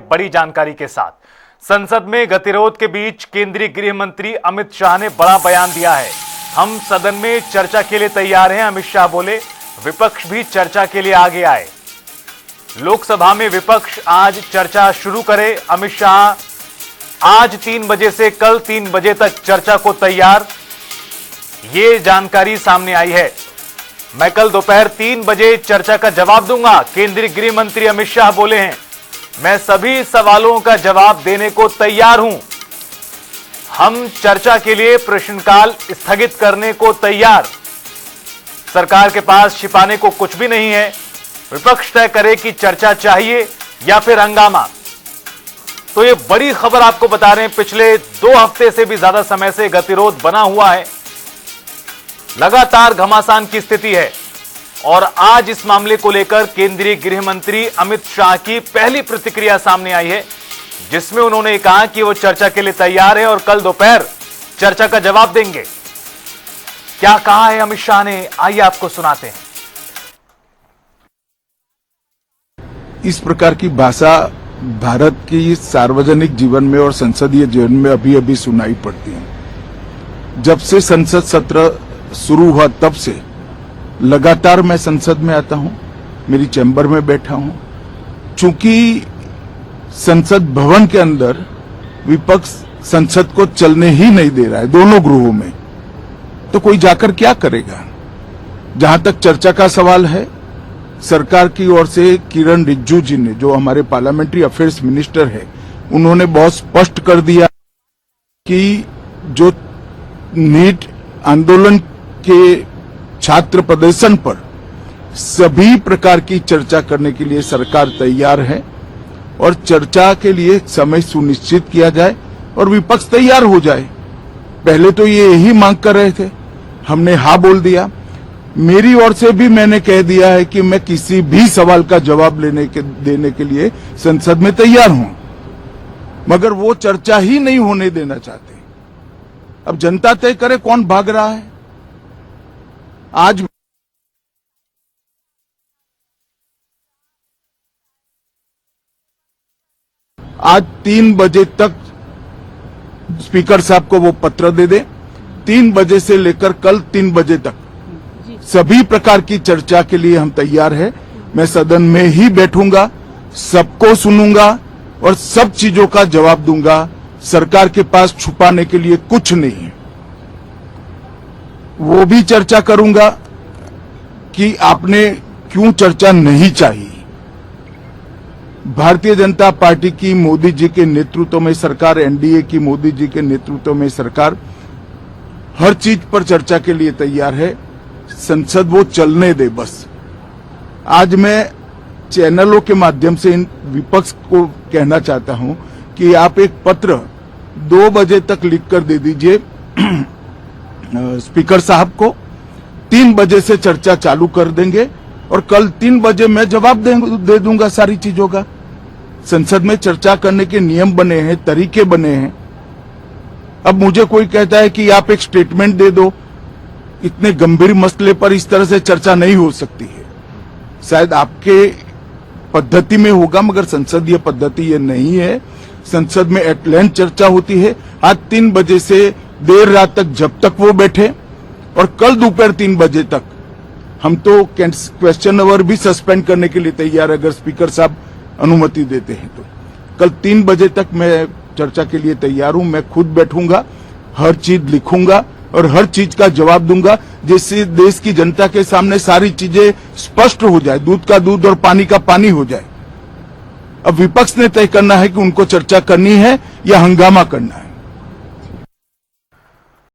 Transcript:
बड़ी जानकारी के साथ संसद में गतिरोध के बीच केंद्रीय गृह मंत्री अमित शाह ने बड़ा बयान दिया है। हम सदन में चर्चा के लिए तैयार हैं, अमित शाह बोले। विपक्ष भी चर्चा के लिए आगे आए। लोकसभा में विपक्ष आज चर्चा शुरू करे। अमित शाह आज 3 बजे से कल 3 बजे तक चर्चा को तैयार, ये जानकारी सामने आई है। मैं कल दोपहर 3 बजे चर्चा का जवाब दूंगा, केंद्रीय गृह मंत्री अमित शाह बोले हैं। मैं सभी सवालों का जवाब देने को तैयार हूं। हम चर्चा के लिए प्रश्नकाल स्थगित करने को तैयार। सरकार के पास छिपाने को कुछ भी नहीं है। विपक्ष तय करे कि चर्चा चाहिए या फिर हंगामा। तो ये बड़ी खबर आपको बता रहे हैं। पिछले 2 हफ्ते से भी ज्यादा समय से गतिरोध बना हुआ है, लगातार घमासान की स्थिति है। और आज इस मामले को लेकर केंद्रीय गृह मंत्री अमित शाह की पहली प्रतिक्रिया सामने आई है, जिसमें उन्होंने कहा कि वो चर्चा के लिए तैयार है और कल दोपहर चर्चा का जवाब देंगे। क्या कहा है अमित शाह ने, आइए आपको सुनाते हैं। इस प्रकार की भाषा भारत की सार्वजनिक जीवन में और संसदीय जीवन में अभी अभी सुनाई पड़ती है। जब से संसद सत्र शुरू हुआ तब से लगातार मैं संसद में आता हूं, मेरी चैम्बर में बैठा हूं। चूंकि संसद भवन के अंदर विपक्ष संसद को चलने ही नहीं दे रहा है, दोनों गृहों में, तो कोई जाकर क्या करेगा। जहां तक चर्चा का सवाल है, सरकार की ओर से किरण रिजिजू जी ने, जो हमारे पार्लियामेंट्री अफेयर्स मिनिस्टर है, उन्होंने बहुत स्पष्ट कर दिया कि जो नीट आंदोलन के छात्र प्रदर्शन पर सभी प्रकार की चर्चा करने के लिए सरकार तैयार है और चर्चा के लिए समय सुनिश्चित किया जाए और विपक्ष तैयार हो जाए। पहले तो ये यही मांग कर रहे थे, हमने हाँ बोल दिया। मेरी ओर से भी मैंने कह दिया है कि मैं किसी भी सवाल का जवाब देने के लिए संसद में तैयार हूं, मगर वो चर्चा ही नहीं होने देना चाहते। अब जनता तय करे कौन भाग रहा है। आज 3 बजे तक स्पीकर साहब को वो पत्र दे दे। 3 बजे से लेकर कल 3 बजे तक सभी प्रकार की चर्चा के लिए हम तैयार हैं। मैं सदन में ही बैठूंगा, सबको सुनूंगा और सब चीजों का जवाब दूंगा। सरकार के पास छुपाने के लिए कुछ नहीं है। वो भी चर्चा करूंगा कि आपने क्यों चर्चा नहीं चाहिए। भारतीय जनता पार्टी की मोदी जी के नेतृत्व में सरकार, एनडीए की मोदी जी के नेतृत्व में सरकार हर चीज पर चर्चा के लिए तैयार है। संसद वो चलने दे बस। आज मैं चैनलों के माध्यम से इन विपक्ष को कहना चाहता हूं कि आप एक पत्र 2 बजे तक लिखकर दे दीजिए स्पीकर साहब को। 3 बजे से चर्चा चालू कर देंगे और कल 3 बजे मैं जवाब दे दूंगा सारी चीजों का। संसद में चर्चा करने के नियम बने हैं, तरीके बने हैं। अब मुझे कोई कहता है कि आप एक स्टेटमेंट दे दो, इतने गंभीर मसले पर इस तरह से चर्चा नहीं हो सकती है। शायद आपके पद्धति में होगा, मगर संसदीय पद्धति ये नहीं है। संसद में एट लेंथ चर्चा होती है। आज 3 बजे से देर रात तक, जब तक वो बैठे, और कल दोपहर 3 बजे तक हम तो क्वेश्चन आवर भी सस्पेंड करने के लिए तैयार है, अगर स्पीकर साहब अनुमति देते हैं तो। कल 3 बजे तक मैं चर्चा के लिए तैयार हूं। मैं खुद बैठूंगा, हर चीज लिखूंगा और हर चीज का जवाब दूंगा, जिससे देश की जनता के सामने सारी चीजें स्पष्ट हो जाए, दूध का दूध और पानी का पानी हो जाए। अब विपक्ष ने तय करना है कि उनको चर्चा करनी है या हंगामा करना है।